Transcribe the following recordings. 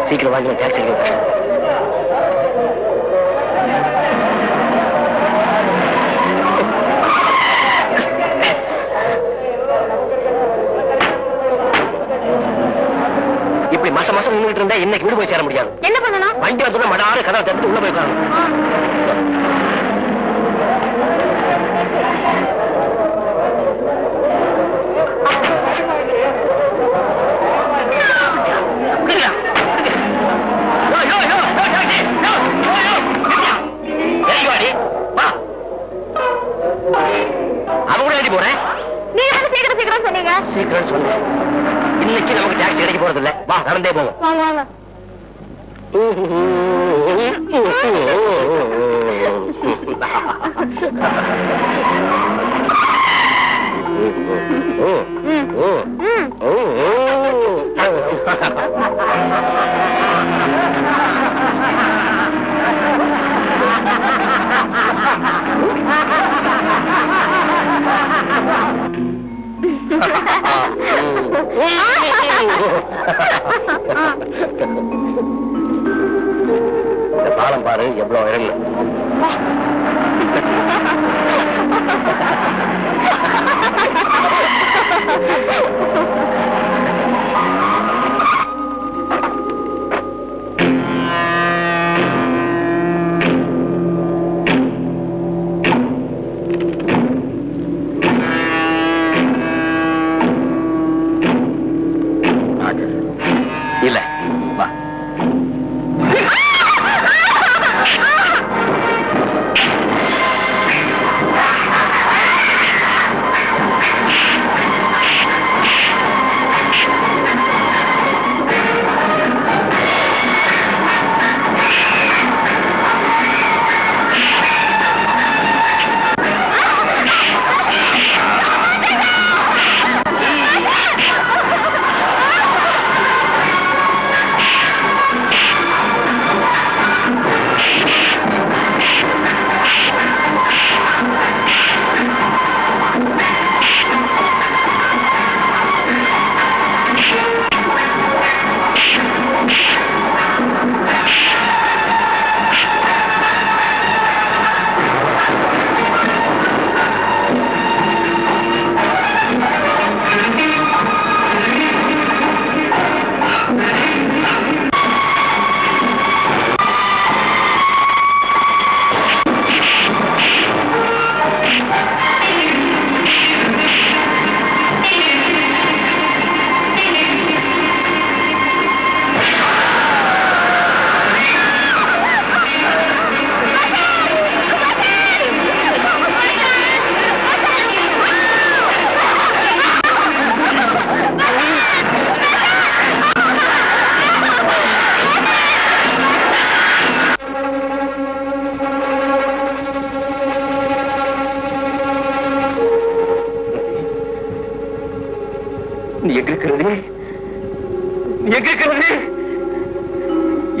சீக்கிரம் வாங்கி டாக்ஸி கஷ்டம். இப்படி மாசம் மாசம் நின்றுட்டு இருந்தா இன்னைக்கு வீடு போய் சேர முடியாது. என்ன பண்ணணும்? வண்டி வந்து மடாறு கதை தட்டு உள்ள போய் போறேன். சீக்கிரம் சொன்னீங்க. சீக்கிரம் சொன்னேன். இன்னைக்கு நமக்கு டாக்ஸி கிடைக்க போறது இல்ல. வா நடந்தே போவோம். வாங்க வாங்க. பாலம் பாரு எவ்வளவு இறங்கு. இல்ல வா.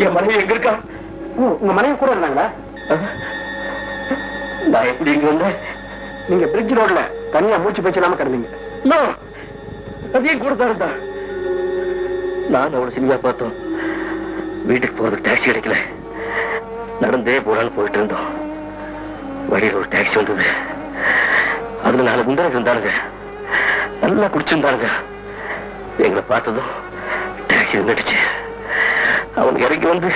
என் மனைவி எங்க இருக்கா? உங்க மனைவி கூட இருந்தாங்களா? நான் எப்படி இங்க வந்தேன்? நீங்க பிரிட்ஜ் ரோட்ல தனியா மூச்சு பேச்சு இல்லாம கிடந்தீங்க. அதையும் கூட தான் இருந்தா. நான் அவளை சினிமா பார்த்தோம். வீட்டுக்கு போறதுக்கு டாக்ஸி கிடைக்கல. நடந்தே போறான்னு போயிட்டு இருந்தோம். வழியில் ஒரு டாக்ஸி வந்தது. அதுல 4 குண்டர்கள் இருந்தானுங்க. நல்லா குடிச்சிருந்தானுங்க. எங்களை பார்த்ததும் டாக்ஸி நின்றுச்சு. அவனுக்கு இறங்கி வந்து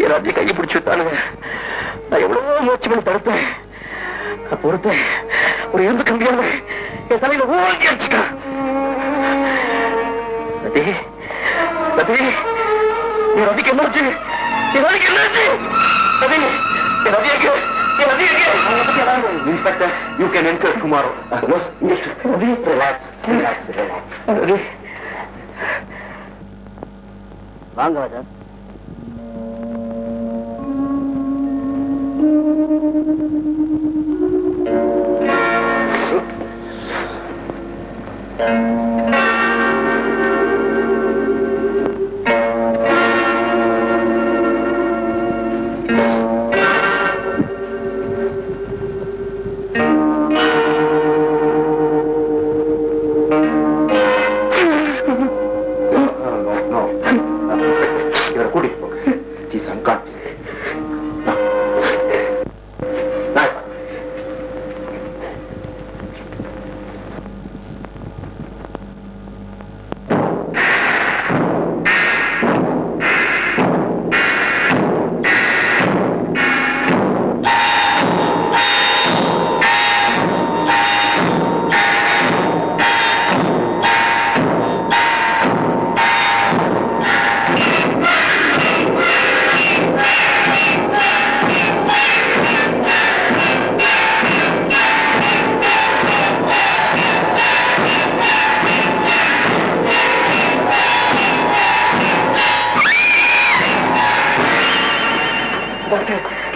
எல்லாத்தையும் கையை பிடிச்சு விட்டானுங்க. நான் எவ்வளவோ முயற்சி பண்ணி தடுத்தேன். பொறுத்தேன். ஒரு இரும்பு கம்பியான என் தலையில ஓங்கி அடிச்சுட்டான். ரதிக்கு என்னாச்சு? ரதிக்கு என்னாச்சு? Inspector, you can enquire tomorrow. வாங்க சார்.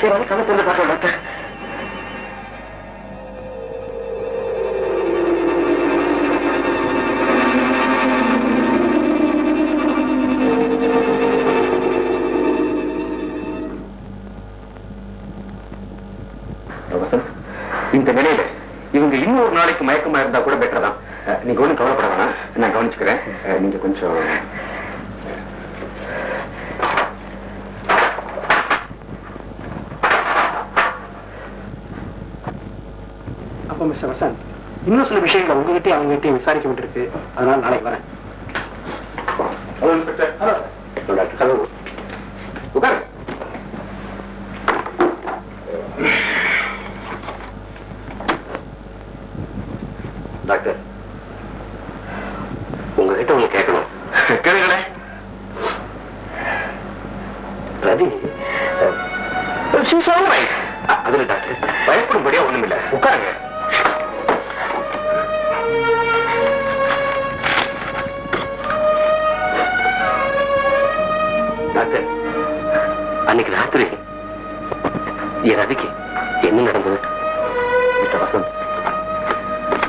கதை திறந்து பார்க்கலாம் டாக்டர். இந்த நிலையில இவங்க இன்னொரு நாளைக்கு மயக்கமா இருந்தா கூட பெட்டர் தான். நீங்க ஒண்ணும் கவலைப்பட வேணாம், நான் கவனிச்சுக்கிறேன். நீங்க கொஞ்சம் அப்ப மிஸ்டர் வசந்த், இன்னும் சில விஷயங்களை உங்ககிட்டயும் அவங்ககிட்டயும் விசாரிக்க வேண்டியிருக்கு. அதனால நாளைக்கு வரேன். Hello inspector. Hello doctor. Hello, உட்காரு. டாக்டர், உங்ககிட்ட ஒண்ணு கேட்கணும். கேளுங்களேன். ரதி அதுல டாக்டர் பயப்படும்படியா ஒண்ணும் இல்ல, உட்காருங்க. டாக்டர், அன்னைக்கு ராத்திரி என் ரதிக்கு என்ன நடந்தது? மிஸ்டர் வசந்த்,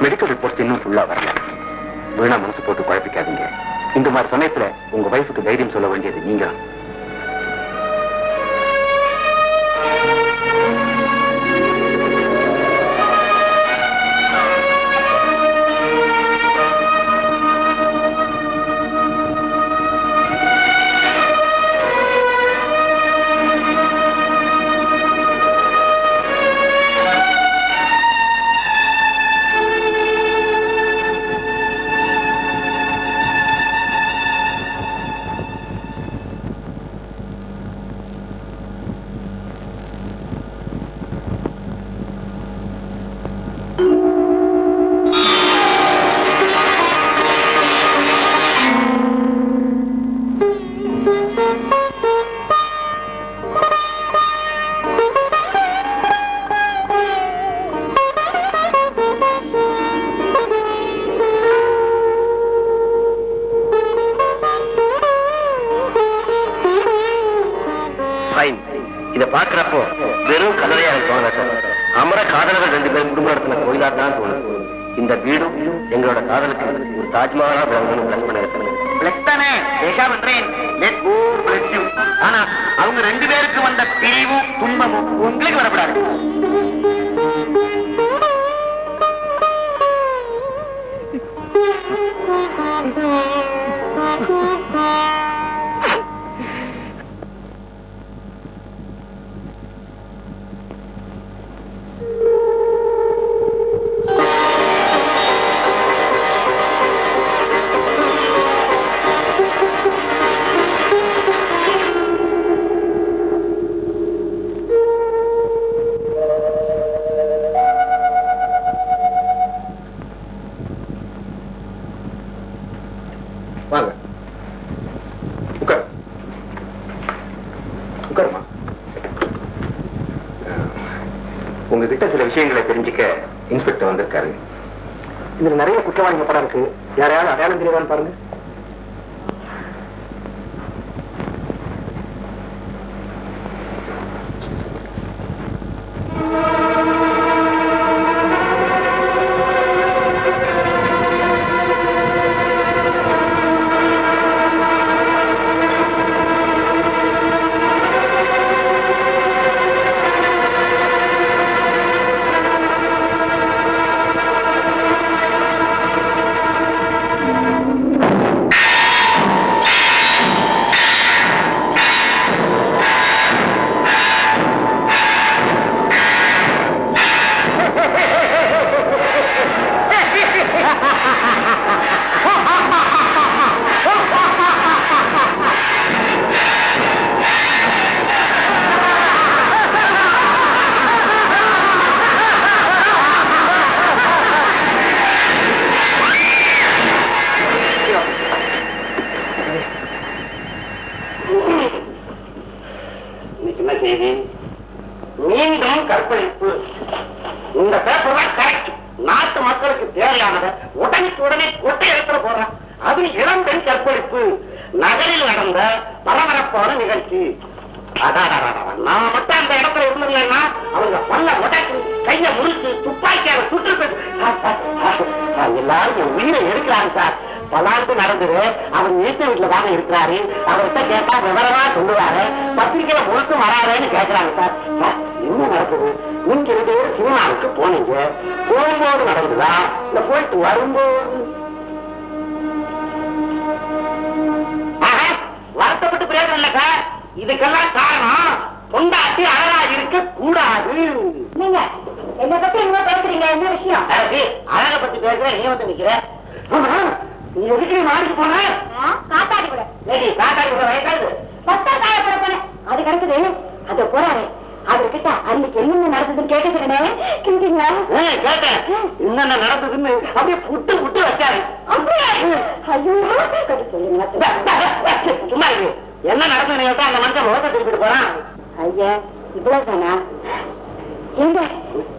மெடிக்கல் ரிப்போர்ட்ஸ் இன்னும் ஃபுல்லா வரல. வீணா மனசு போட்டு குழப்பிக்காதீங்க. இந்த மாதிரி சமயத்துல உங்க வைஃபுக்கு தைரியம் சொல்ல வேண்டியது நீங்க. இத பாக்குறப்போ வெறும் கல்லறையா தோணல சார். அமர காதலர்கள் 2 பேரும் குடும்ப நடத்தின கோயிலா தான் தோணுது. இந்த வீடும் எங்களோட காதலுக்கு ஒரு தாஜ்மஹாலா விளங்கணும்னு பிளஸ் பண்ணிருக்கேன். பிளஸ் தானே பேசா பண்றேன். ஆனா அவங்க 2 பேருக்கு வந்த பிரிவும் துன்பமும் உங்களுக்கு வரப்படாது. வாங்க, உட்காரு. உட்காருமா. உங்ககிட்ட சில விஷயங்களை தெரிஞ்சுக்க இன்ஸ்பெக்டர் வந்திருக்காரு. இதுல நிறைய குற்றவாளிகள் படம் இருக்கு. யாரையாவது அடையாளம் தெரியவான்னு பாருங்க. மீண்டும் கற்பழிப்பு. இந்த பேப்பர் தான் கரெக்ட். நாட்டு மக்களுக்கு தேவையானதை உடனே கொட்டை எடுத்துட போறான். அது இளம்பெண் கற்பழிப்பு. நகரில் நடந்த பரபரப்பான நிகழ்ச்சி. நான் மட்டும் அந்த இடத்துல இருந்தேன்னா அவங்க பல்ல உடச்சு கைய முறிச்சு துப்பாக்கியால சுட்டு எல்லாரும் என் உயிரை எடுக்கிறாங்க சார். பலாண்டு நடந்தது. அவர் வீட்டு வீட்டுல தானே இருக்கிறாரு. அவர்கிட்ட கேட்டா விவரமா சொல்லுவாரு. பத்திரிகையில முழுக்க வராதுன்னு கேட்கிறாங்க சார். என்ன நடக்குது? நீங்க 2 பேரும் சினிமாவுக்கு போனீங்க. போகும்போது நடந்ததா இல்ல போயிட்டு வரும்போது? வருத்தப்பட்டு பிரயோஜனம் இல்ல சார். இதுக்கெல்லாம் காரணம் பொண்டாட்டி அழகா இருக்க கூடாது. நீங்க என்ன பத்தி என்ன பேசுறீங்க? என்ன விஷயம்? அழகை பத்தி பேசுற நீ வந்து நிக்கிற. நீ எதுக்கு மாறிக்கு போன? காத்தாடி கூட காத்தாடி கூட வயசாது காய போட போனேன். அது கிடைக்குது. அது போறாரு. அவர்கிட்ட அன்னைக்கு என்னென்ன நடந்ததுன்னு கேட்டீங்களா? கேட்டேன். என்னென்ன நடந்ததுன்னு அப்படியே புட்டு புட்டு வச்சாரு. சும்மா இருக்கு. என்ன நடந்ததுன்னு கேட்டா அந்த மனுஷன் ஓட்ட திருப்பிட்டு போறான். ஐயா இவ்வளவு தானா? எங்க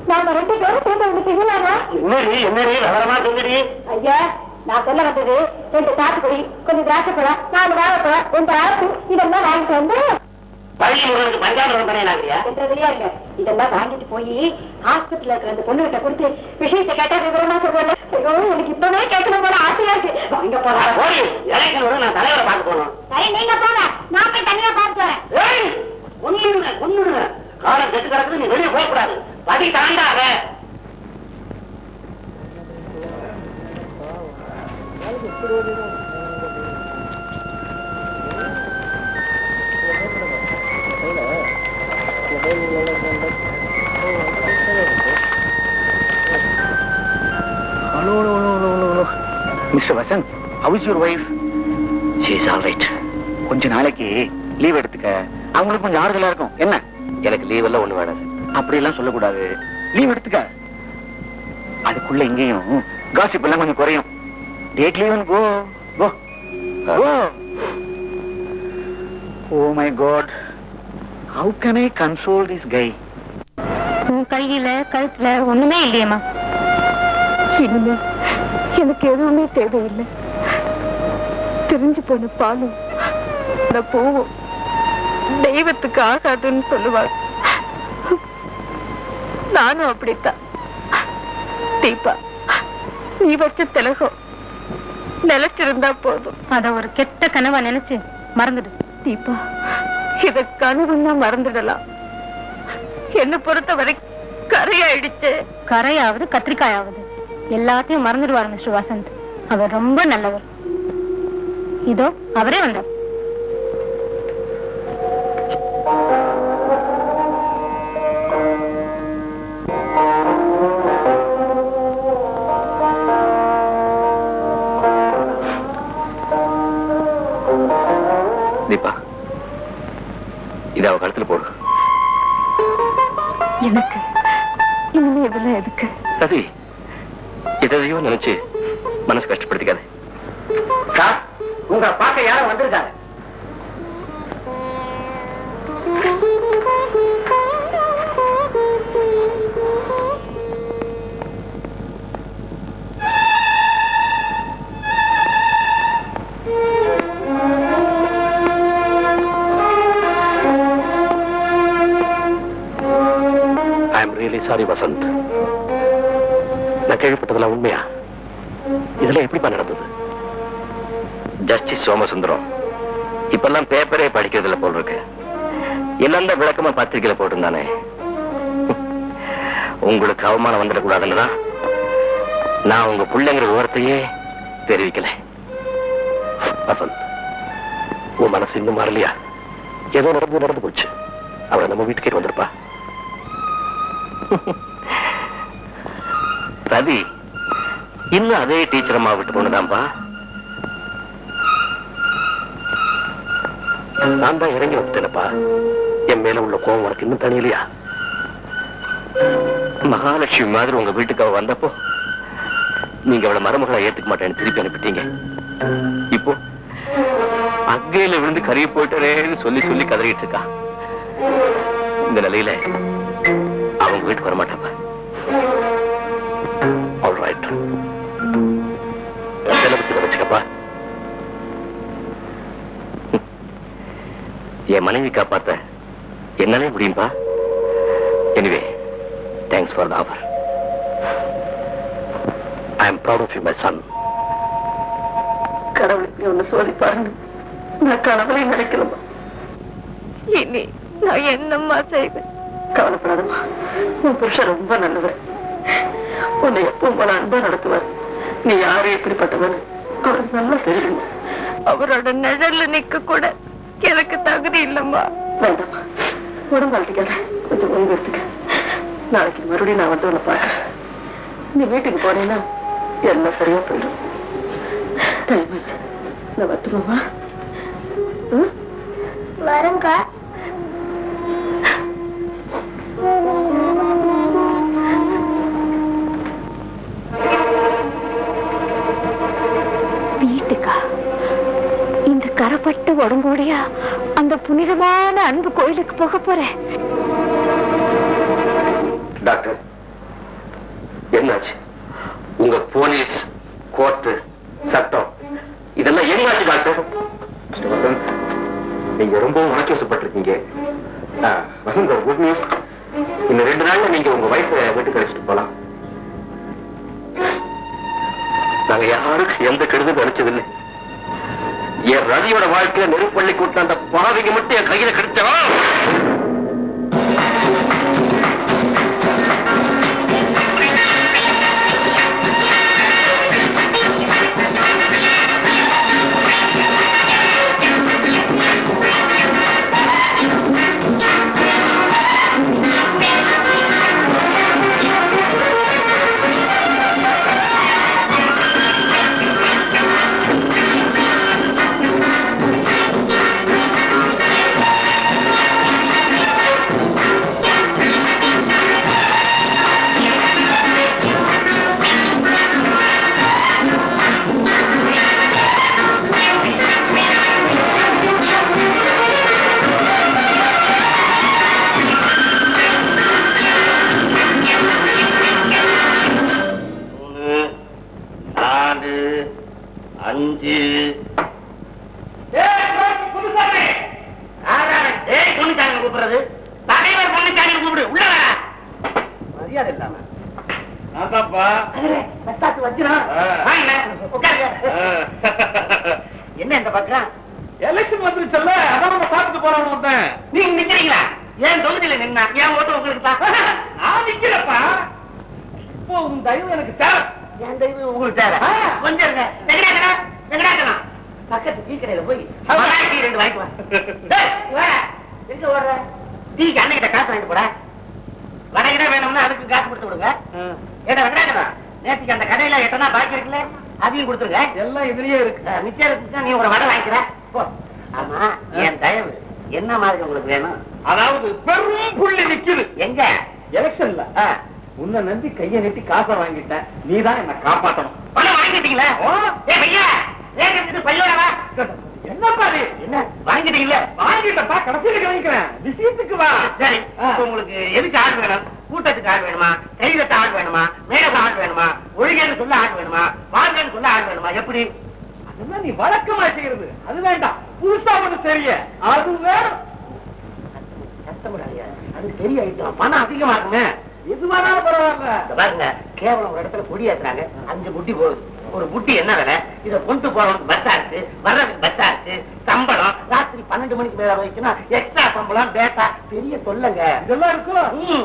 நாம 2 பேரும் சேர்ந்து வந்து செய்யலாமா? என்னடி விவரமா சொல்லுடி. ஐயா நான் சொல்ல வந்தது 2 சாத்துக்குடி, கொஞ்சம் திராட்சைப்பழம், 4 வாழைப்பழம், 2 ஆப்பிள் இதெல்லாம் வாங்கிட்டு வந்து பள்ளி முருகனுக்கு பஞ்சாமிரம் பண்ணியா? இதெல்லாம் வாங்கிட்டு போய் ஹாஸ்பிட்டல் இருக்கிற அந்த பொண்ணு கிட்ட கொடுத்து விஷயத்தை கேட்டா விவரமா சொல்றேன். எனக்கு இப்பவே கேட்கணும் போல ஆசையா இருக்கு. அங்க போறேன். நான் தலைவரை பார்க்க போனோம். சரி நீங்க போங்க. நான் போய் தனியா பார்த்து வரேன். ஒண்ணுடுங்க காலம் கெட்டு கிடக்குது. நீ வெளியே போகக்கூடாது. படி தாண்டாத. Hello. Mr. Vasant, how is your wife? She is all right. கொஞ்ச நாளைக்கு லீவ் எடுத்துக்க. அவங்களுக்கு கொஞ்சம் ஆறுதலா இருக்கும். என்ன? எனக்கு லீவ் எல்லாம் ஒண்ணு வேணாம். அப்படி எல்லாம் சொல்லக்கூடாது. லீவ் எடுத்துக்க. அதுக்குள்ள இங்கேயும் காசிப் எல்லாம் கொஞ்சம் குறையும். Take leave and go. Go. Go. Oh my God. How can I console this guy? கையில கழுத்துல ஒண்ணுமே இல்லையம்மா. இல்ல எனக்கு எதுவுமே தேவையில்லை. தெரிஞ்சு போன பாலும் போவோம் தெய்வத்துக்கு ஆகாதுன்னு சொல்லுவாங்க. நானும் அப்படித்தான். தீபா நீ வச்ச திலகம் நிலைச்சிருந்தா போதும். அத ஒரு கெட்ட கனவா நினைச்சு மறந்துடு தீபா. இத கனவுன்னா மறந்துடலாம். என்ன பொறுத்த வரை கரையாயிடுச்சு. கரையாவது கத்திரிக்காயாவது எல்லாத்தையும் மறந்துடுவார் மிஸ்டர் வசந்த். அவர் ரொம்ப நல்லவர். இதோ அவரே வந்தார். தீபா இத அவ கழுத்துல போடு. எனக்கு இனிமே இதெல்லாம் எதுக்கு? சரி எதையும் நினைச்சு மனசு கஷ்டப்படுத்திக்காது. சார் உங்க பார்க்க யாரும் வந்திருக்காரு. சாரி வசந்த், நான் கேள்விப்பட்டதெல்லாம் உண்மையா? இதெல்லாம் எப்படி நடந்தது? ஜஸ்டிஸ் சோமசுந்தரம் இப்பெல்லாம் பேப்பரே படிக்கிறதுல போல் இருக்கு. எல்லாம் தான் விளக்கமா பத்திரிகையில போட்டிருந்தானே. உங்களுக்கு அவமானம் வந்துடக்கூடாதுன்னுதான் நான் உங்க பிள்ளைங்கிற விவரத்தையே தெரிவிக்கல. வசந்த் உன் மனசு இன்னும் மாறலையா? ஏதோ நடந்து போச்சு. அவளை நம்ம வீட்டுக்கே வந்திருப்பா. ரவி இன்னும் அதே டீச்சர் அம்மா விட்டு போனதாம்பா. நான் தான் இறங்கி வந்துட்டேனப்பா. என் மேல உள்ள கோபம் உனக்கு இன்னும் தனியிலையா? மகாலட்சுமி மாதிரி உங்க வீட்டுக்கு அவ வந்தப்போ நீங்க அவளை மருமகளை ஏத்துக்க மாட்டேன்னு திருப்பி அனுப்பிட்டீங்க. இப்போ அக்கையில விழுந்து கறிய போயிட்டேன்னு சொல்லி சொல்லி கதறிட்டு இருக்கா. இந்த நிலையில அவங்க வீட்டுக்கு வர மாட்டாப்பா. ஆல்ரைட், வச்சுக்கப்பா. என் மனைவி காப்பாத்த என்னாலே முடியும்பா. Anyway, thanks for the offer. I am proud of you my son. கடவுளுக்கு ஒண்ணு சோதிப்பாருன்னு நான் கனவுலையும் நினைக்கலமா. இனி நான் என்னம்மா செய்வேன்? கவலைப்படாதம்மா, உன் புருஷன் ரொம்ப நல்லவர். உன்னை எப்பவும் போல அன்பா நடத்துவார். நீ யாரு எப்படிப்பட்டவன் அவருக்கு நல்லா தெரியும். அவரோட நிழல்ல நிக்க கூட எனக்கு தகுதி இல்லம்மா. வேண்டாம்மா, உடம்பு அழட்டிக்காத, கொஞ்சம் ஓய்வு எடுத்துக்க. நாளைக்கு மறுபடியும் நான் வந்து உன்னை பார்க்கறேன். நீ வீட்டுக்கு போனேன்னா எல்லாம் சரியா போயிடும். டைம் ஆச்சு, நான் வந்துடுவோமா? வரங்க. வீட்டுக்கா? இந்த கரப்பட்ட உடம்போடையா அந்த புனிதமான அன்பு கோயிலுக்கு போக போறேன்? டாக்டர், என்னாச்சு? உங்க போலீஸ், கோர்ட்டு, சட்டம் இதெல்லாம் என்னாச்சு டாக்டர்? வசந்த், நீங்க ரொம்ப உணர்ச்சி வசப்பட்டிருக்கீங்க. Vasanth, good news. இந்த 2 நாள்ல நீங்க உங்க வைஃபை வீட்டுக்கு அழைச்சிட்டு போலாம். நாங்க யாருக்கும் எந்த கெடுதலும் நினைச்சதில்லை. என் ரவியோட வாழ்க்கையில நெருப்பள்ளி கூட்ட அந்த பாவிங்க மட்டும் என் கையில கிடைச்சா என்ன இந்த பக்கம் எலெக்ஷன் வந்துருச்சல்ல, அதான் நம்ம பார்த்துட்டு போறோம். நீங்க நிக்கிறீங்களா? ஏன் தொகுதியில நின்னா ஏன் ஓட்டு உங்களுக்கு தான்? நான் நிக்கிறப்பா. இப்போ உன் தயவு எனக்கு தேவை. என் தெய்வம் உங்களுக்கு தேவை. கொஞ்சம் இருங்க. வெங்கடாச்சலம் பக்கத்து டீ கடையில போய் டீ 2 வாங்கிட்டு வா. எங்க ஓடுற? டீக்கு அண்ணகிட்ட காசு வாங்கிட்டு போட. வடகிட வேணும்னா அதுக்கு காசு கொடுத்து விடுங்க. ஏடா வெங்கடாச்சலம், நேற்றுக்கு அந்த கடையில எட்டனா பாக்கி இருக்குல்ல, அதையும் கொடுத்துருங்க. எல்லாம் இதுலயே இருக்கு. மிச்சம் இருக்கு, நீ ஒரு வடை வாங்கிக்கிற. ஆமா, என் தயவு என்ன மாதிரி உங்களுக்கு வேணும்? அதாவது பெரும் புள்ளி நிக்குது. எங்க? எலெக்ஷன்ல உன்னை நம்பி கையை நீட்டி காசை வாங்கிட்டேன். நீதான் என்ன காப்பாற்றணும். பணம் வாங்கிட்டீங்களா? ஏ பையா, பையோட வா. என்னப்பா இது? என்ன வாங்கிட்டீங்களா? வாங்கிட்டப்பா, கடைசியில வாங்கிக்கிறேன். விஷயத்துக்கு வா. சரி, உங்களுக்கு எதுக்கு ஆள் வேணும்? கூட்டத்துக்கு ஆள் வேணுமா? கைதட்ட ஆள் வேணுமா? மேல ஆள் வேணுமா? ஒழுங்கன்னு சொல்ல ஆள் வேணுமா? வாழ்கன்னு சொல்ல ஆள் வேணுமா? எப்படி? அதெல்லாம் நீ வழக்கமா செய்யறது. அது வேண்டாம், புதுசா ஒண்ணு தெரிய. அது வேணும். கஷ்டப்படாதீங்க, அது பெரிய ஐட்டம், பணம் அதிகமா இருக்குங்க. எதுவானாலும் பரவாயில்ல. பாருங்க, கேவலம் ஒரு இடத்துல பொடி ஏத்துறாங்க, 5 புட்டி போகுது. ஒரு புட்டி என்ன விலை? இதை கொண்டு போறவனுக்கு பஸ்ஸா இருக்கு, வர்றதுக்கு பஸ்ஸா இருக்கு, சம்பளம் ராத்திரி 12 மணிக்கு மேல வச்சுன்னா எக்ஸ்ட்ரா சம்பளம், டேட்டா, பெரிய தொல்லைங்க. இதெல்லாம் இருக்கும்.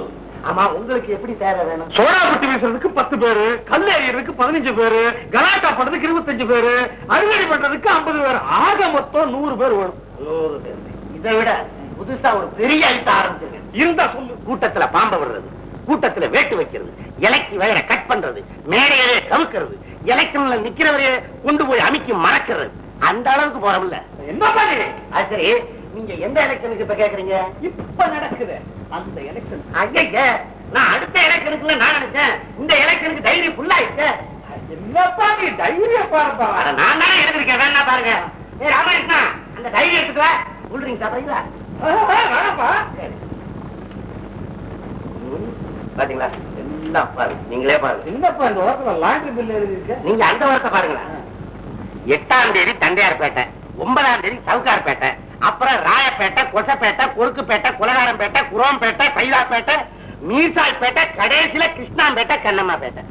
ஆமா, உங்களுக்கு எப்படி தேவை வேணும்? சோடா புட்டி வீசுறதுக்கு 10 பேரு, கல் எறியறதுக்கு 15 பேரு, கலாட்டா பண்றதுக்கு 25 பேரு, அறுவடை பண்றதுக்கு 50 பேரு, ஆக மொத்தம் 100 பேர் வேணும். 100 பேர். இதை விட புதுசா ஒரு பெரிய ஐட்டம் ஆரம்பிச்சிருக்கு. இருந்தா சொல்லு. கூட்டத்துல பாம்ப விடுறது, கூட்டத்துல வேட்டு வைக்கிறது, இலைக்கு வயரை கட் பண்றது, மேடையிலே கவுக்கிறது, எலெக்ஷன்ல நிக்கிறவரையே கொண்டு போய் அமைக்கி மறக்கிறது, அந்த அளவுக்கு போறோம்ல. என்ன பண்ணி? அது சரி, நீங்க எந்த எலெக்ஷனுக்கு இப்ப கேக்குறீங்க? இப்ப நடக்குது அந்த எலெக்ஷன். ஐயா, நான் அடுத்த எலெக்ஷனுக்குள்ள நான் நினைச்சேன், இந்த எலெக்ஷனுக்கு டைரி ஃபுல்லா இருக்கு. என்னப்பா நீ டைரிய பாருப்பா. நான் தானே எடுத்திருக்கேன், வேணா பாருங்க. ஏ ராமகிருஷ்ணா, அந்த டைரி எடுத்துட்டு வா. கூல்ட்ரிங்க் சாப்பிடுறீங்களா? வேணாப்பா. பாத்தீங்களா, எல்லாம் பாருங்க, நீங்களே பாருங்க. என்னப்பா இந்த ஓரத்துல லாண்டரி பில் இருக்கு? நீங்க அந்த வாரத்தை பாருங்களா. 8ஆம் தேதி தண்டையார்பேட்டை, 9ஆம் தேதி சவுக்கார்பேட்டை, அப்புறம் ராயப்பேட்டை, கொசப்பேட்டை, கொருக்குப்பேட்டை, குலகாரம்பேட்டை, குரோம்பேட்டை, சைதாப்பேட்டை, மீசாய்பேட்டை, கடைசியில கிருஷ்ணாம்பேட்டை, கண்ணம்மாப்பேட்டை.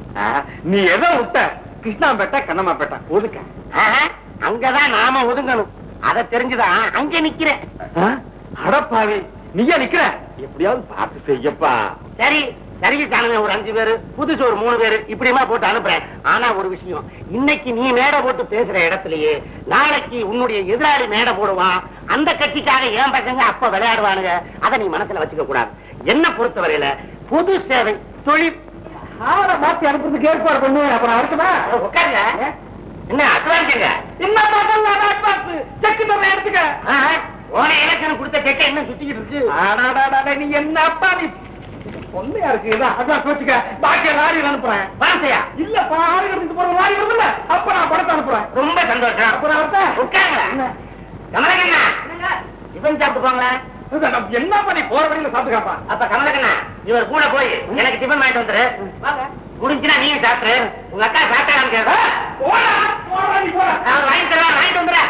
நீ எதை விட்ட? கிருஷ்ணாம்பேட்டை, கண்ணம்மாப்பேட்டை ஒதுக்க. அங்கதான் நாம ஒதுங்கணும். அதை தெரிஞ்சுதான் அங்க நிக்கிறேன். அடப்பாவி, நீயா நிக்கிற? எப்படியாவது பார்த்து செய்யப்பா. சரி, சர்வீஸ் ஆனவங்க ஒரு 5 பேரு, புதுசு ஒரு 3 பேரு, இப்படிமா போட்டு அனுப்புறேன். ஆனா ஒரு விஷயம், இன்னைக்கு நீ மேடை போட்டு பேசுற இடத்துலயே நாளைக்கு உன்னுடைய எதிராளி மேடை போடுவான். அந்த கட்சிக்காக ஏன் பசங்க அப்ப விளையாடுவானுங்க. அதை நீ மனசுல வச்சுக்க கூடாது. என்ன பொறுத்தவரையில பொது சேவை தொழில் ஆளை மாத்தி அனுப்புறதுக்கு ஏற்பாடு பண்ணு. அப்புறம் அடுத்தமா உட்காருங்க. என்ன அட்வான்ஸுங்க? என்ன பார்த்து செக்கு தர எடுத்துக்க. போன எலெக்ஷன் கொடுத்த செக்கை என்ன சுத்திக்கிட்டு இருக்கு? நீ என்னப்பா நீ பொண்ணையா இருக்கு. அதான் வச்சுக்க. பாக்கிய லாரி அனுப்புறேன். பணத்தையா? இல்லப்பா, ஆறு போற லாரி வரும்ல, அப்ப நான் பணத்தை அனுப்புறேன். ரொம்ப சந்தோஷம். அப்புறம் உட்காருங்க. கமலக்கண்ணா, டிஃபன் சாப்பிட்டு போங்களேன். என்ன பண்ணி போற வழியில சாப்பிட்டுக்காப்பா. அப்ப கமலக்கண்ணா, இவர் கூட போய் எனக்கு டிஃபன் வாங்கிட்டு வந்துரு. முடிஞ்சுனா நீங்க சாப்பிட்டு உங்க அக்கா சாப்பிட்டான்னு கேட்க. அவர் வாங்கி தருவா, வாங்கிட்டு வந்துடுற.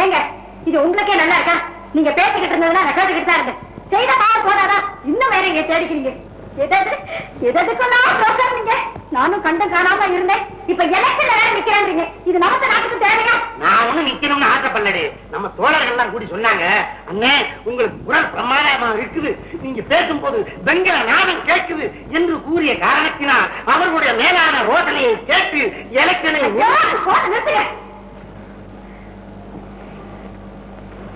ஏங்க, இது உங்களுக்கே நல்லா இருக்கா? நீங்க பேசிக்கிட்டு இருந்ததுன்னா நான் கேட்டுக்கிட்டு தான் இருந்தேன். செய்த பாவம் போதாதா? இன்னும் வேற இங்க தேடிக்கிறீங்க. எதுக்குன்னா நானும் கண்டு காணாம இருந்தேன். இப்ப எலெக்ஷன்ல வேற நிக்கிறேன்றீங்க. இது நமக்கு நாட்டுக்கு தேவையா? நான் ஒண்ணு நிக்கணும்னு ஆசைப்படலடி. நம்ம தோழர்கள் எல்லாம் கூடி சொன்னாங்க, அண்ணே உங்களுக்கு குரல் பிரமாதமா இருக்குது, நீங்க பேசும்போது வெங்கல நாதம் கேட்குது என்று கூறிய காரணத்தினால் அவர்களுடைய மேலான ரோதனையை கேட்டு எலெக்ஷனை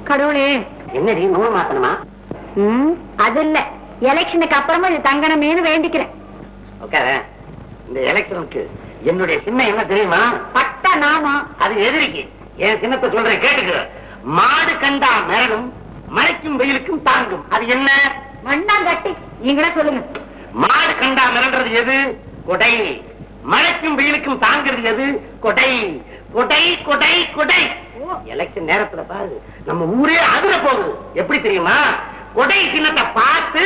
கடவுளே. என்னடி நூறு மாத்தணுமா? அது இல்ல, எலெக்ஷனுக்கு அப்புறமா இது தங்கணுமேனு வேண்டிக்கிறேன். இந்த எலெக்ஷனுக்கு என்னுடைய சின்னம் என்ன தெரியுமா? பட்ட நாமா. அது எதிரிக்கு. என் சின்னத்தை சொல்றேன் கேட்டுக்க. மாடு கண்டா மிரளும், மழைக்கும் வெயிலுக்கும் தாங்கும். அது என்ன? மண்ணாங்கட்டி. நீங்களே சொல்லுங்க. மாடு கண்டா மிரள்றது எது? கொடை. மழைக்கும் வெயிலுக்கும் தாங்கிறது எது? கொடை. கொடை கொடை கொடை. எலெக்ஷன் நேரத்துல பாரு, நம்ம ஊரே அதிர போகுது. எப்படி தெரியுமா? கொடை சின்னத்தை பார்த்து,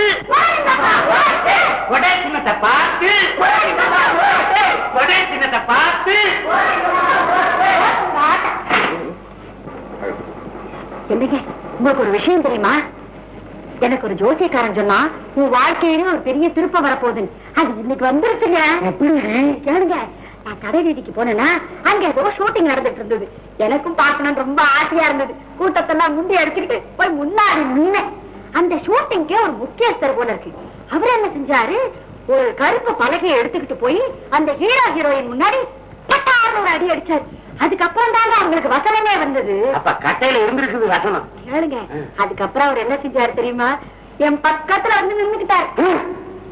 கொடை சின்னத்தை பார்த்து, கொடை சின்னத்தை பார்த்து. என்னங்க, உங்களுக்கு ஒரு விஷயம் தெரியுமா? எனக்கு ஒரு ஜோசியக்காரன் சொன்னா உன் வாழ்க்கையில ஒரு பெரிய திருப்பம் வரப்போகுது. அது இன்னைக்கு வந்துருச்சுங்க. கேளுங்க, நான் கடை வீதிக்கு போனேன்னா அங்க ஏதோ ஷூட்டிங் நடந்துட்டு இருந்தது. எனக்கும் பார்க்கணும்னு ரொம்ப ஆசையா இருந்தது. கூட்டத்தெல்லாம் முண்டி அடிச்சுக்கிட்டு போய் முன்னாடி நின்னேன். அந்த ஷூட்டிங்கே ஒரு முக்கியஸ்தர் போல இருக்கு. அவர் என்ன செஞ்சாரு, ஒரு கருப்பு பலகையை எடுத்துக்கிட்டு போய் அந்த ஹீரோ ஹீரோயின் முன்னாடி பட்டார்னு ஒரு அடி அடிச்சாரு. அதுக்கப்புறம் தாங்க அவங்களுக்கு வசனமே வந்தது. அப்ப கட்டையில இருந்திருக்குது வசனம். கேளுங்க, அதுக்கப்புறம் அவர் என்ன செஞ்சாரு தெரியுமா? என் பக்கத்துல வந்து நின்னுக்கிட்டாரு.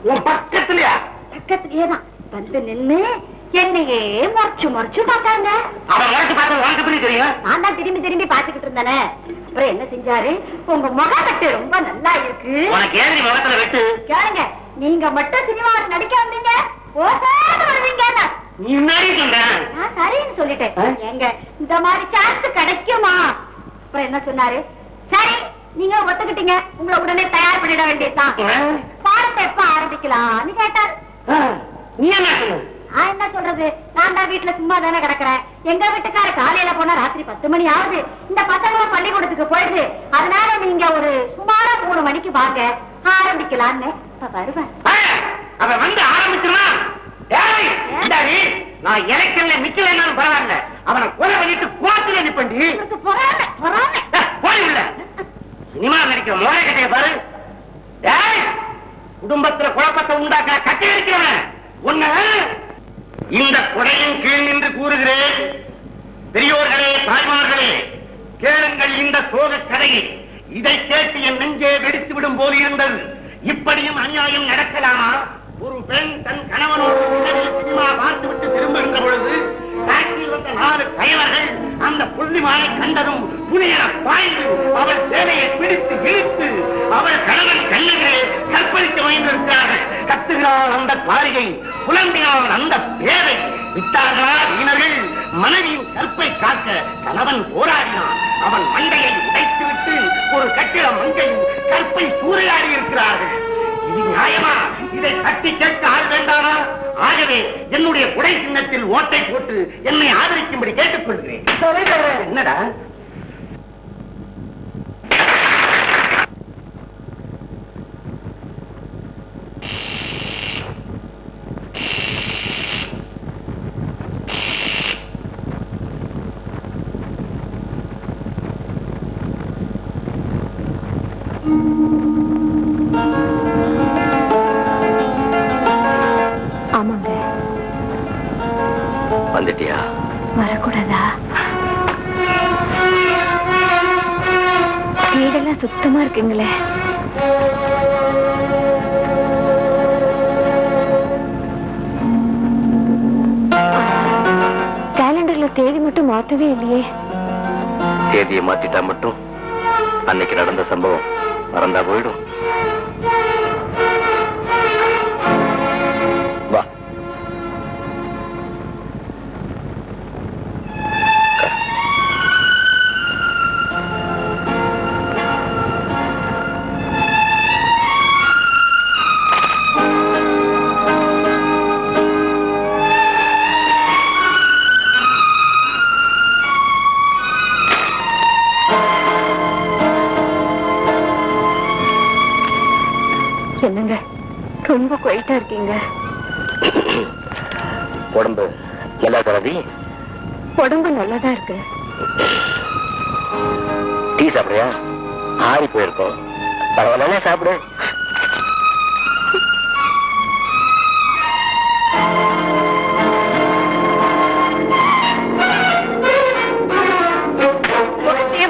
உன் பக்கத்துலயா? பக்கத்துலயேதான் வந்து நின்னு என்னையே மறைச்சு மறைச்சு பார்த்தாங்க. அவன் மறைச்சு பார்த்து உனக்கு எப்படி தெரியும்? நான் தான் திரும்பி திரும்பி பாத்துக்கிட்டு இருந்தேனே. அப்புறம் என்ன செஞ்சாரு, உங்க முகக்கட்டு ரொம்ப நல்லா இருக்கு. உனக்கு ஏறி முகத்துல வெட்டு. கேளுங்க, நீங்க மட்டும் சினிமாவுக்கு நடிக்க வந்தீங்க, போகாத வருவீங்க. நீ முன்னாடி சொல்ற. நான் சரின்னு சொல்லிட்டேன். எங்க இந்த மாதிரி சான்ஸ் கிடைக்குமா? அப்புறம் என்ன சொன்னாரு, சரி நீங்க ஒத்துக்கிட்டீங்க, உங்களை உடனே தயார் பண்ணிட வேண்டியதுதான். பாடத்தை எப்ப ஆரம்பிக்கலாம்னு கேட்டாரு. நீ என்ன சொன்ன? நான் என்ன சொல்றது, நான் தான் வீட்டுல சும்மா தானே கிடக்குறேன். எங்க வீட்டுக்கார காலையில போனா ராத்திரி 10 மணி ஆகுது. இந்த பசங்களும் பள்ளிக்கூடத்துக்கு போயிடுது. அதனால நீங்க ஒரு சுமாரா 3 மணிக்கு வாங்க, ஆரம்பிக்கலான்னு வருவேன். அவன் வந்து ஆரம்பிச்சிருவான். நான் எலெக்ஷன்ல நிக்கலன்னாலும் பரவாயில்ல, அவனை கொலை பண்ணிட்டு கோர்ட்ல நிப்பண்டி. சினிமா நடிக்கிற மோரை கட்டைய பாரு. குடும்பத்துல குழப்பத்தை உண்டாக்குற கட்டை இருக்கிறவன் உன்ன இந்த கொடையின் கீழ் நின்று கூறுகிறேன். பெரியோர்களே, தாய்மார்களே, கேளுங்கள் இந்த சோக கதையை. இதை கேட்டு என் நெஞ்சே வெடித்து விடும் போது இருந்தது. இப்படியும் அநியாயம் நடக்கலாமா? ஒரு பெண் தன் கணவனோடு சினிமா பார்த்துவிட்டு திரும்புகின்ற பொழுது டாக்ஸியில் வந்த 4 கயவர்கள் அந்த புள்ளிமானை கண்டதும் புனியன பாய்ந்து அவள் சேலையை பிடித்து இழுத்து அவள் கணவன் கண்ணகரை கற்பழிக்க முயன்றிருக்கிறார்கள். கத்துகிறாள் அந்த பாரிகை, புலம்பினாள் அந்த பேரை. விட்டார்களா வீணர்கள்? மனைவியின் கற்பை காக்க கணவன் போராடினான். அவன் மண்டையை உடைத்துவிட்டு ஒரு கட்டிட மங்கையும் கற்பை சூறையாடி இருக்கிறார்கள். இது நியாயமா? இதை தட்டி கேட்க ஆள் வேண்டாமா? ஆகவே என்னுடைய குடை சின்னத்தில் ஓட்டை போட்டு என்னை ஆதரிக்கும்படி கேட்டுக் கொள்கிறேன். என்னடா ஆமாங்க. வந்துட்டியா? வரக்கூடாதா? வீடெல்லாம் சுத்தமா இருக்குங்களே. கேலண்டர்ல தேதி மட்டும் மாத்தவே இல்லையே. தேதியை மாத்திட்டா மட்டும் அன்னைக்கு நடந்த சம்பவம் மறந்தா போயிடும். வா. என்னங்க ரொம்ப குவைட்டா இருக்கீங்க. உடம்பு நல்லா தரதி? உடம்பு நல்லாதான் இருக்கு. டீ சாப்பிடுறியா? ஆறி போயிருக்கோம். பரவாயில்ல, சாப்பிடு.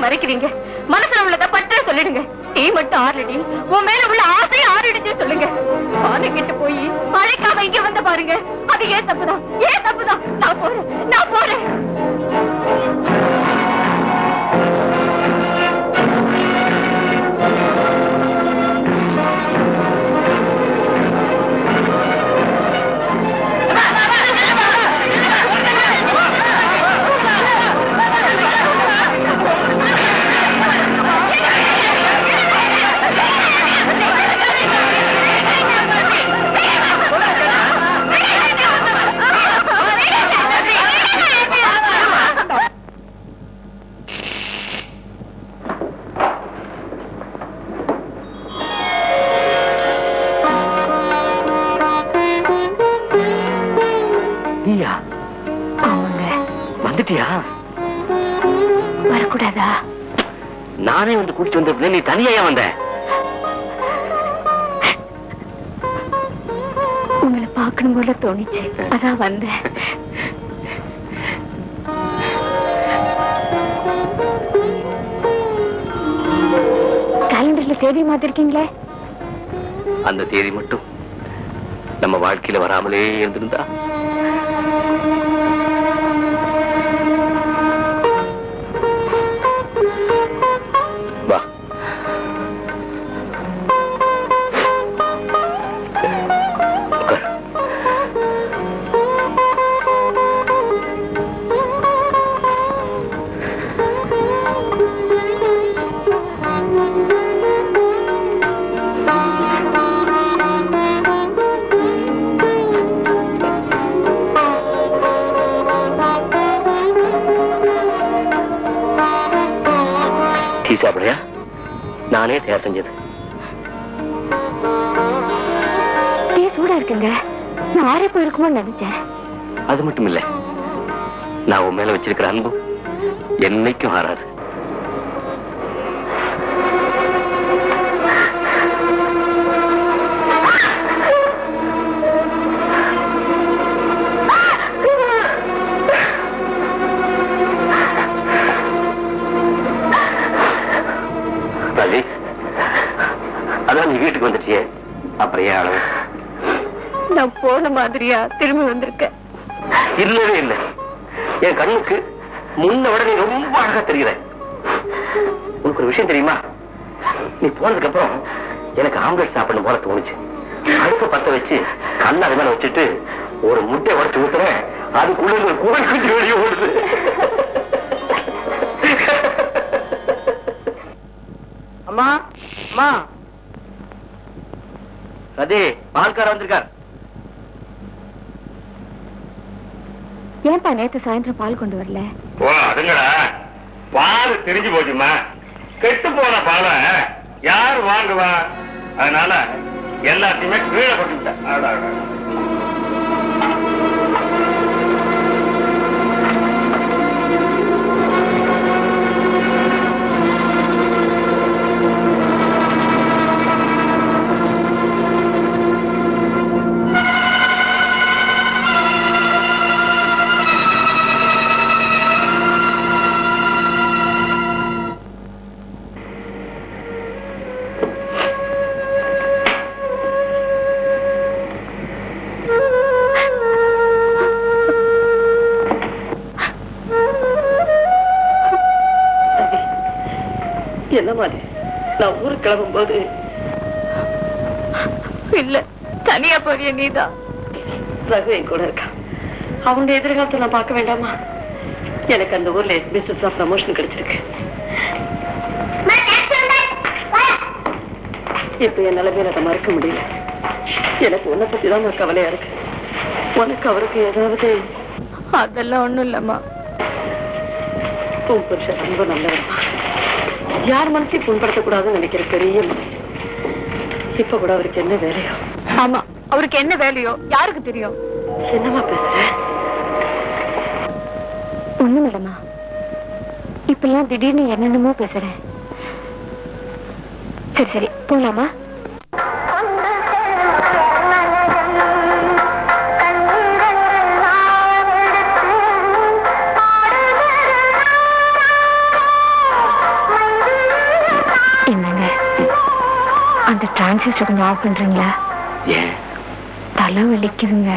மறைக்கிறீங்க. மனசுல உள்ளத பற்ற சொல்லிடுங்க. டீ மட்டும் ஆறடி, உன் மேல உள்ள ஆசை ஆறிடுச்சு சொல்லுங்க. பானை கிட்ட போய் மழைக்காம இங்க வந்த பாருங்க. அது ஏன் தப்புதான், ஏன் தப்புதான். நான் போறேன், நான் போறேன். வரக்கூடாதா? நானே வந்து குடிச்சு வந்த, நீ தனியா வந்த? உங்களை பார்க்கணும் போல தோணிச்சு, அதான் வந்தேன். கேலண்டர்ல தேதி மாத்திருக்கீங்களே. அந்த தேதி மட்டும் நம்ம வாழ்க்கையில வராமலே இருந்திருந்தா. வா. டீ சாப்பிடுறியா? நானே தயார் செஞ்சது. டீ சூடா இருக்குங்க. நான் ஆறே போயிருக்குமோ நினைச்சேன். அது மட்டும் இல்ல, நான் உன் மேல வச்சிருக்கிற அன்பு என்னைக்கும் ஆறாது. அதான் நீ வீட்டுக்கு வந்துட்டியே, அப்புறம் ஏன் அளவு? நான் போன மாதிரியா திரும்பி வந்திருக்கேன்? இல்லவே இல்லை. என் கண்ணுக்கு முன்ன விட நீ ரொம்ப அழகா தெரிகிற. உனக்கு ஒரு விஷயம் தெரியுமா? நீ போனதுக்கு அப்புறம் எனக்கு ஆம்லெட் சாப்பிடணும் போல தோணுச்சு. அடுப்ப பத்த வச்சு கண்ணு அது மேல வச்சுட்டு ஒரு முட்டை உடைச்சு ஊத்துறேன், அதுக்குள்ள ஒரு குரல் குஞ்சு வெளியே ஓடுது. அம்மா அம்மா, அதே பால்கார வந்திருக்கார். ஏன்பா நேத்து சாயந்தரம் பால் கொண்டு வரல? ஓ அதுங்களா, பால் தெரிஞ்சு போச்சுமா. கெட்டு போன பாலை யாரு வாங்குவா? அதனால எல்லாத்தையுமே கீழே போட்டுட்டேன். என்ன மாதிரி நான் ஊருக்கு கிளம்பும் போது இல்ல தனியா போறிய நீதான் ரகு என் கூட இருக்கா. அவங்க எதிர்காலத்தை நான் பார்க்க வேண்டாமா? எனக்கு அந்த ஊர்ல பிசினஸ் ப்ரமோஷன் கிடைச்சிருக்கு. இப்ப என் நிலைமையில அதை மறக்க முடியல. எனக்கு உன்னை பத்தி தான் கவலையா இருக்கு. உனக்கு அவருக்கு ஏதாவது? அதெல்லாம் ஒண்ணும் இல்லம்மா. உன் புருஷன் ரொம்ப நல்லவர்மா. யார் மனசையும் புண்படுத்தக்கூடாதுன்னு நினைக்கிற பெரிய மனசு. இப்ப கூட அவருக்கு என்ன வேலையோ? ஆமா, அவருக்கு என்ன வேலையோ யாருக்கு தெரியும்? என்னமா பேசுற? ஒண்ணும் இல்லம்மா. இப்பெல்லாம் திடீர்னு என்னென்னமோ பேசுறேன். சரி சரி போலாமா? என்னங்க அந்த டிரான்சிஸ்டர் கொஞ்சம் ஆஃப் பண்றீங்களா? தலை வலிக்குதுங்க.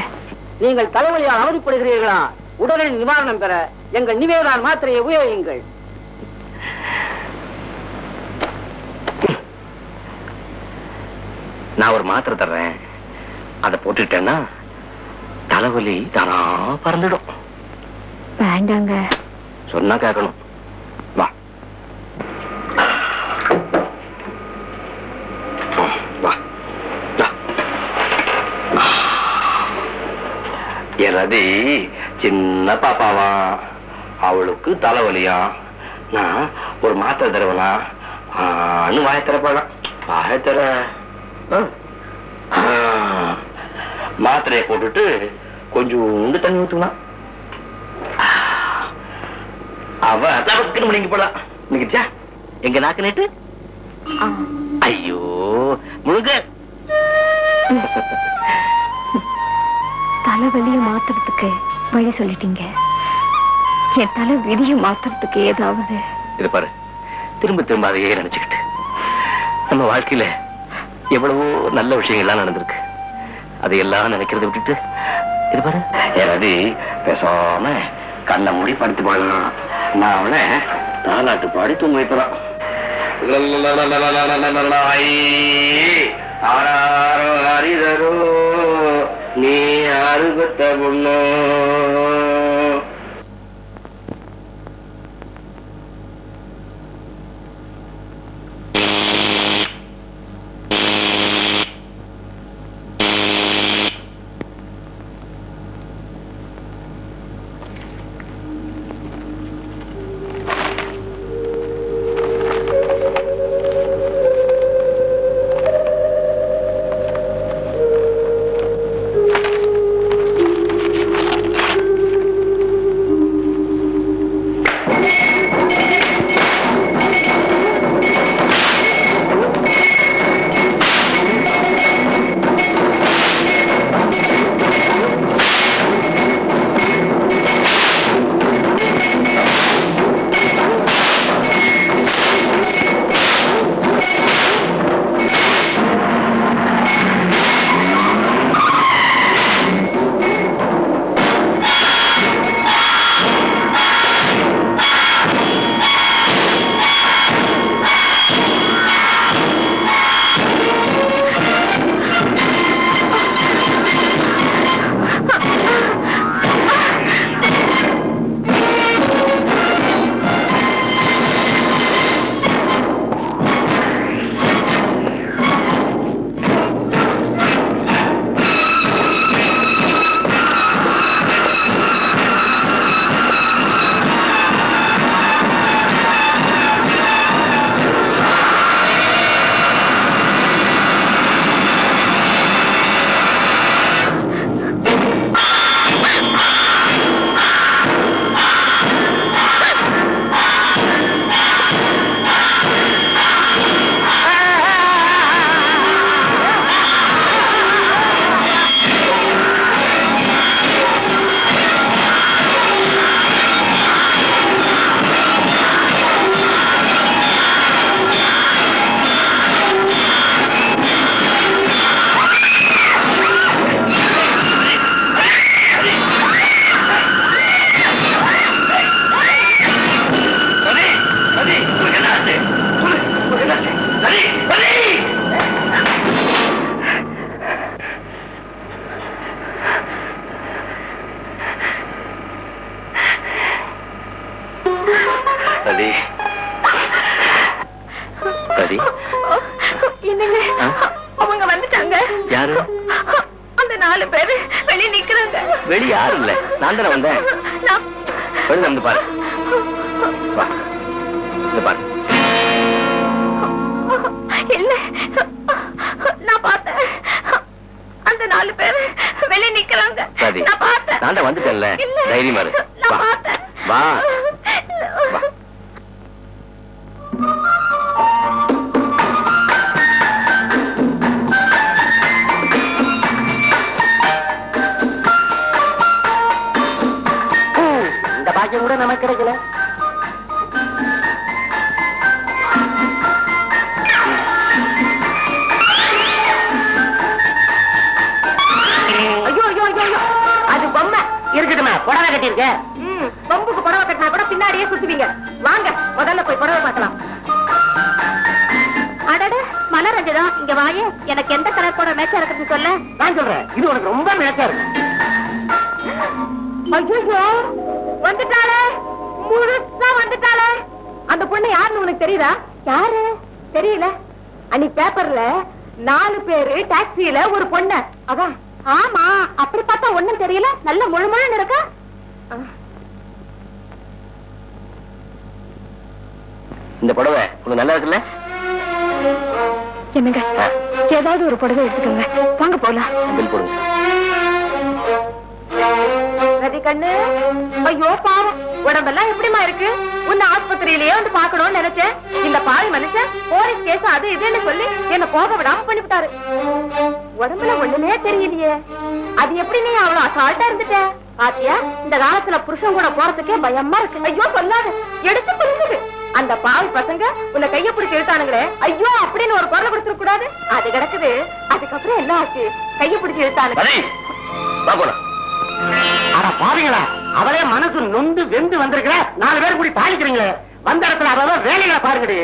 நீங்கள் தலைவலியால் அவதிப்படுகிறீர்களா? உடனடி நிவாரணம் பெற எங்கள் நிவேதான் மாத்திரையை உபயோகியுங்கள். நான் ஒரு மாத்திரை தர்றேன், அதை போட்டுட்டேன்னா தலைவலி தானா பறந்துடும். வேண்டாங்க. சொன்னா கேட்கணும். வா வா. ரதி சின்ன பாப்பாவா, அவளுக்கு தலைவலியா, நான் ஒரு மாத்திரை தருவலாம். வாய தரப்படலாம். வாய தர மாத்திரையை போட்டுட்டு கொஞ்சோண்டு தண்ணி ஊத்துக்கலாம். அவ தவக்கு முழுங்கி போடலாம். முழுங்கிச்சா? எங்க நாக்கு நேட்டு? ஐயோ முழுங்க. தலைவலிய மாத்துறதுக்கு வழி சொல்லிட்டீங்க. என் தலை விதிய மாத்துறதுக்கு ஏதாவது? இது பாரு, திரும்ப திரும்ப அதையே நினைச்சுக்கிட்டு நம்ம வாழ்க்கையில எவ்வளவோ நல்ல விஷயங்கள்லாம் நடந்திருக்கு. அதையெல்லாம் நினைக்கிறத விட்டுட்டு இது பாரு, யாராவது பேசாம கண்ணை மூடி படுத்து போடலாம். நான் அவனை தாலாட்டு பாடி தூங்க வைப்பதான். ஆராரோ அறிதரோ நீ அருகத்த பொண்ணோ. என்னங்க அவங்க வந்துட்டாங்க. யாரு? அந்த 4 பேரு வெளியே நிக்கிறாங்க. வெளியே யாரும் இல்ல, நான் தானே வந்தேன். வந்து பாரு, பாரு. இல்ல, நான் பார்த்தேன். அந்த 4 பேரு வெளியே நிக்கிறாங்க. நான் பார்த்தேன். நான் தான் வந்துட்டேன்ல, தைரியமா இரு. நான் பார்த்தேன். வா. இந்த பாக்கியம் கூட நமக்கு கிடைக்கல. ஐயோ ஐயோ ஐயோ, அது பொம்மை இருக்கட்டுமே. புடவை கட்டிருக்க. பொம்புக்கு புடவை கட்டினா கூட பின்னாடியே சுத்துவீங்க. வாங்க முதல்ல போய் புடவை பார்க்கலாம். அடட மனரஞ்சனம், இங்க வாயே. எனக்கு எந்த கலர் போட மேட்சா இருக்குன்னு சொல்ல. நான் சொல்றேன், இது உனக்கு ரொம்ப மேட்சா இருக்கு. ஐயோ வந்துட்டாளே, முழுசா வந்துட்டாளே. அந்த பொண்ணு யாருன்னு உனக்கு தெரியுதா? யாரு தெரியல. அன்னைக்கு பேப்பர்ல 4 பேரு டாக்ஸியில ஒரு பொண்ணு. அதான். ஆமா, அப்படி பார்த்தா ஒண்ணும் தெரியல. நல்ல முழுமுழுன்னு இருக்கா. இந்த புடவை உங்களுக்கு நல்லா இருக்குல்ல? என்னங்க, ஏதாவது ஒரு புடவை எடுத்துக்கோங்க. வாங்க போலாம். பில் போடுங்க. ரதி கண்ணு, ஐயோ பாவம், உடம்பெல்லாம் எப்படிமா இருக்கு? உன்னை ஆஸ்பத்திரியிலேயே வந்து பாக்கணும்னு நினைச்சேன். இந்த பாவி மனுஷன் போலீஸ் கேஸ் அது இதுன்னு சொல்லி என்ன போக விடாம பண்ணிவிட்டாரு. உடம்புல ஒண்ணுமே தெரியலையே. அது எப்படி நீ அவ்வளவு அசால்ட்டா இருந்துட்ட? ஆத்தியா, இந்த காலத்துல புருஷன் கூட போறதுக்கே பயமா இருக்கு. ஐயோ சொல்லாது, எடுத்து புரிஞ்சுது. அந்த பாவி பசங்க உன்னை கைய பிடிச்சி இழுத்தானுங்களே, ஐயோ அப்படின்னு ஒரு குரலை கொடுத்துட கூடாது. அது கிடக்குது. அதுக்கப்புறம் என்ன ஆச்சு? கைய பிடிச்சி இழுத்தானுங்க. அட பாவிங்களா, அவளே மனசு நொந்து வெந்து வந்திருக்கிற 4 பேர் கூடி தாளிக்கிறீங்களே. வந்த இடத்துல அவ வேலைகளை பாருங்கடி.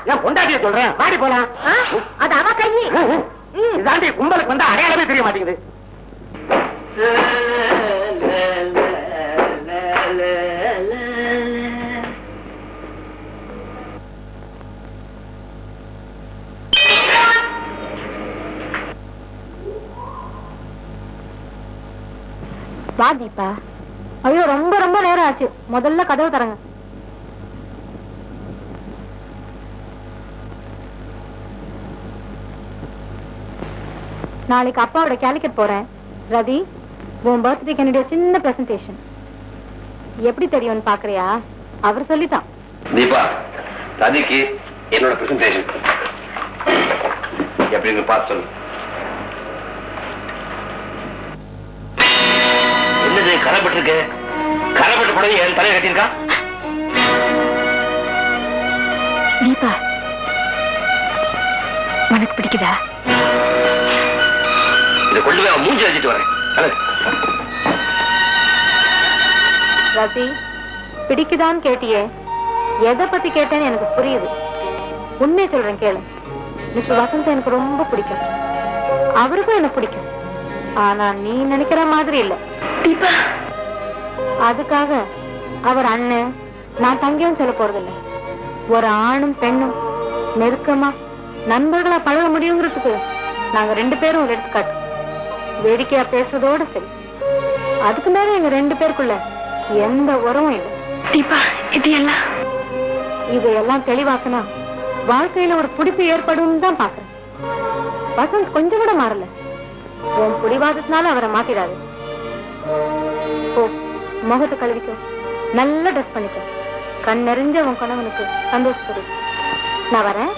நான் பொண்டாட்டிய சொல்றேன், வாடி போலாம். அது அவ கை. இதாண்டி கும்பலுக்கு வந்தா அடையாளமே தெரிய மாட்டேங்குது. வா தீபா. ஐயோ ரொம்ப ரொம்ப நேரம் ஆச்சு. முதல்ல கதவு தரங்க. நாளைக்கு அப்பாவோட கேலிக்கட் போறேன். ரதி, உன் பர்த்டேக்கு என்னுடைய சின்ன பிரசன்டேஷன். எப்படி தெரியும்னு பாக்குறியா? அவர் சொல்லித்தான். தீபா, ரதிக்கு என்னோட பிரசன்டேஷன் எப்படின்னு பார்த்து சொல்லு. என்னது கரைப்பட்டு இருக்கு? கரைப்பட்டு போனது என் தலையை கட்டியிருக்கா? தீபா, உனக்கு பிடிக்குதா? இதை கொண்டு போய் மூஞ்சி வச்சுட்டு வரேன். ரதி, பிடிக்குதான்னு கேட்டியே, எதை பத்தி கேட்டேன்னு எனக்கு புரியுது. உண்மையை சொல்றேன் கேளு. மிஸ்டர் வசந்த் எனக்கு ரொம்ப பிடிக்கும். அவருக்கும் என்ன பிடிக்கும். ஆனா நீ நினைக்கிற மாதிரி இல்ல. அதுக்காக அவர் அண்ணன் நான் தங்கையும் சொல்ல போறதில்ல. ஒரு ஆணும் பெண்ணும் நெருக்கமா நண்பர்களா பழக முடியுங்கிறதுக்கு நாங்க 2 பேரும் ஒரு எடுத்துக்காட்டு. வேடிக்கையா பேசுறதோட சரி, அதுக்கு மேல எங்க 2 பேருக்குள்ள எந்த உறவும் இல்லை. தீபா, இதையெல்லாம் தெளிவாக்குனா வாழ்க்கையில ஒரு பிடிப்பு ஏற்படும் தான் பாக்குறேன். வசந்த் கொஞ்சம் கூட மாறல. உன் பிடிவாதத்தினால அவரை மாத்திடாது. ஓ, முகத்தை கழுவிக்கோ, நல்ல ட்ரெஸ் பண்ணிக்கோ, கண் நிறைஞ்ச உன் கணவனுக்கு சந்தோஷப்படு. நான் வரேன்.